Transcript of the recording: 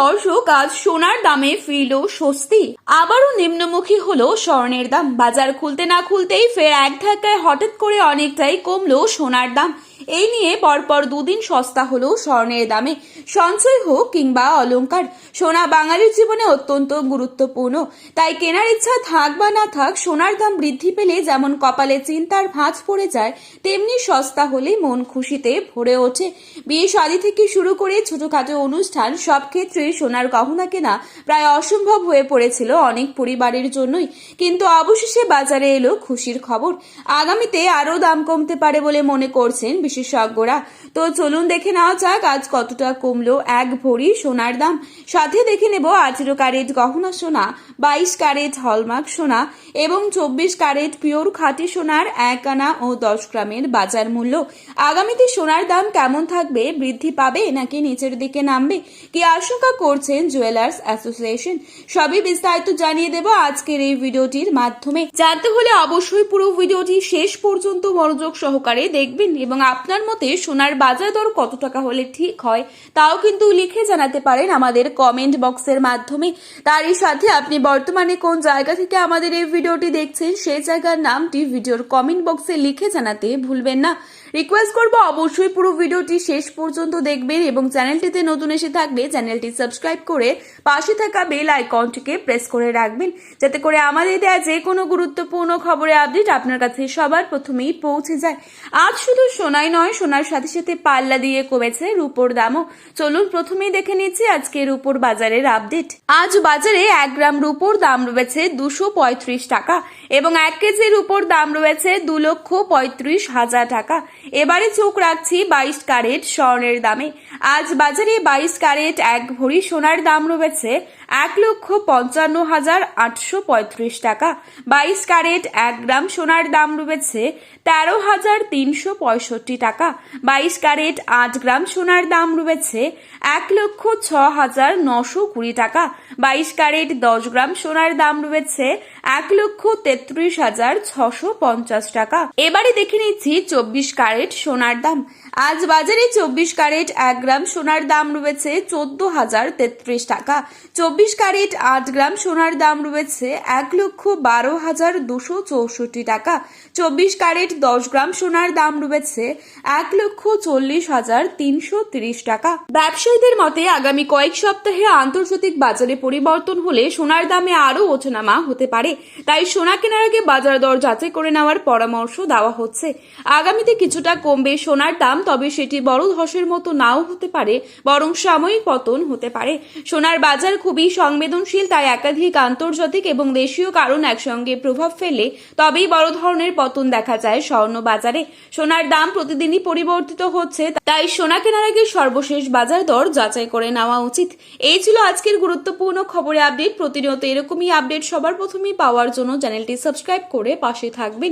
দর্শক, আজ সোনার দামে ফিরল স্বস্তি। আবারও নিম্নমুখী হলো স্বর্ণের দাম। বাজার খুলতে না খুলতেই ফের এক ধাক্কায় হঠাৎ করে অনেকটাই কমলো সোনার দাম। এই নিয়ে পরপর দুদিন সস্তা হলো স্বর্ণের দামে। সঞ্চয় হোক কিংবা অলংকার, সোনা বাঙালির জীবনে অত্যন্ত গুরুত্বপূর্ণ। তাই কেনার ইচ্ছা থাক বা না থাক, সোনার দাম বৃদ্ধি পেলে যেমন কপালে চিন্তার ভাঁজ পড়ে যায়, তেমনি সস্তা হলে মন খুশিতে ভরে ওঠে। বিয়ে শাদী থেকে শুরু করে ছোটখাটো অনুষ্ঠান, সব ক্ষেত্রে সোনার গহনা কেনা প্রায় অসম্ভব হয়ে পড়েছিল অনেক পরিবারের জন্যই। কিন্তু অবশেষে বাজারে এলো খুশির খবর। আগামীতে আরও দাম কমতে পারে বলে মনে করছেন বিশেষজ্ঞরা। তো চলুন দেখে নেওয়া যাক আজ কতটা কমলো এক ভরি সোনার দাম। সাথে দেখে নেব 18 ক্যারেট গহনা সোনা, 22 ক্যারেট হলমার্ক সোনা এবং 24 ক্যারেট পিওর খাঁটি সোনার 1 আনা ও 10 গ্রামের বাজার মূল্য। আগামীতে সোনার দাম কেমন থাকবে, বৃদ্ধি পাবে নাকি নিচের দিকে নামবে, কি আশঙ্কা করছেন জুয়েলার্স অ্যাসোসিয়েশন, সবই বিস্তারিত জানিয়ে দেব আজকের এই ভিডিওটির মাধ্যমে। জানতে হলে অবশ্যই পুরো ভিডিওটি শেষ পর্যন্ত মনোযোগ সহকারে দেখবেন এবং আপনার মতে সোনার বাজার দর কত টাকা হলে ঠিক হয় তাও কিন্তু লিখে জানাতে পারেন আমাদের কমেন্ট বক্সের মাধ্যমে। তারই সাথে আপনি বর্তমানে কোন জায়গা থেকে আমাদের এই ভিডিওটি দেখছেন সেই জায়গার নামটি ভিডিওর কমেন্ট বক্সে লিখে জানাতে ভুলবেন না। রিকোয়েস্ট করব অবশ্যই পুরো ভিডিওটি শেষ পর্যন্ত দেখবেন এবং চ্যানেলটিতে নতুন এসে থাকলে চ্যানেলটি সাবস্ক্রাইব করে পাশে থাকা বেল আইকনটিকে প্রেস করে রাখবেন, যাতে করে আমাদের দেওয়া যে কোনো গুরুত্বপূর্ণ খবরের আপডেট আপনার কাছে সবার প্রথমেই পৌঁছে যায়। আজ শুধু সোনাই নয়, সোনার সাথে সাথে পাল্লা দিয়ে কমেছে রূপোর দামও। চলুন প্রথমেই দেখে নিচ্ছি আজকে রূপোর বাজারের আপডেট। আজ বাজারে 1 গ্রাম রূপোর দাম রয়েছে 235 টাকা এবং 1 কেজি রূপোর দাম রয়েছে 2,35,000 টাকা। এবারে চোখ রাখছি 22 ক্যারেট স্বর্ণের দামে। আজ বাজারে 22 ক্যারেট এক ভরি সোনার দাম রয়েছে 1,55,835 টাকা। 22 ক্যারেট 1 গ্রাম সোনার দাম রয়েছে 13,365 টাকা। 22 ক্যারেট 8 গ্রাম সোনার দাম রয়েছে 1,06,920 টাকা। 22 ক্যারেট 10 গ্রাম সোনার দাম রয়েছে 1,33,650 টাকা। এবারে দেখে নিচ্ছি 24 ক্যারেট সোনার দাম। আজ বাজারে 24 ক্যারেট 1 গ্রাম সোনার দাম রয়েছে 14,033 টাকা। 24 ক্যারেট 8 গ্রাম সোনার দাম রয়েছে 1,12,264 টাকা। 24 ক্যারেট 10 গ্রাম সোনার দাম রয়েছে 1,40,330 টাকা। ব্যবসায়ীদের মতে আগামী কয়েক সপ্তাহে আন্তর্জাতিক বাজারে পরিবর্তন হলে সোনার দামে আরও ওঠানামা হতে পারে। তাই সোনা কেনার আগে বাজার দর যাচাই করে নেওয়ার পরামর্শ দেওয়া হচ্ছে। আগামীতে কিছুটা কমবে সোনার দাম, তবে সেটি বড় ধসের মতো নাও হতে পারে, বরং সাময়িক পতন হতে পারে। সোনার বাজার খুবই সংবেদনশীল, তাই একাধিক আন্তর্জাতিক এবং দেশীয় কারণ একসঙ্গে প্রভাব ফেলে তবেই বড় ধরনের পতন দেখা যায় স্বর্ণ বাজারে। সোনার দাম প্রতিদিনই পরিবর্তিত হচ্ছে, তাই সোনা কেনার আগে সর্বশেষ বাজার দর যাচাই করে নেওয়া উচিত। এই ছিল আজকের গুরুত্বপূর্ণ খবরের আপডেট। প্রতিনিয়ত এরকমই আপডেট সবার প্রথমেই পাওয়ার জন্য চ্যানেলটি সাবস্ক্রাইব করে পাশে থাকবেন।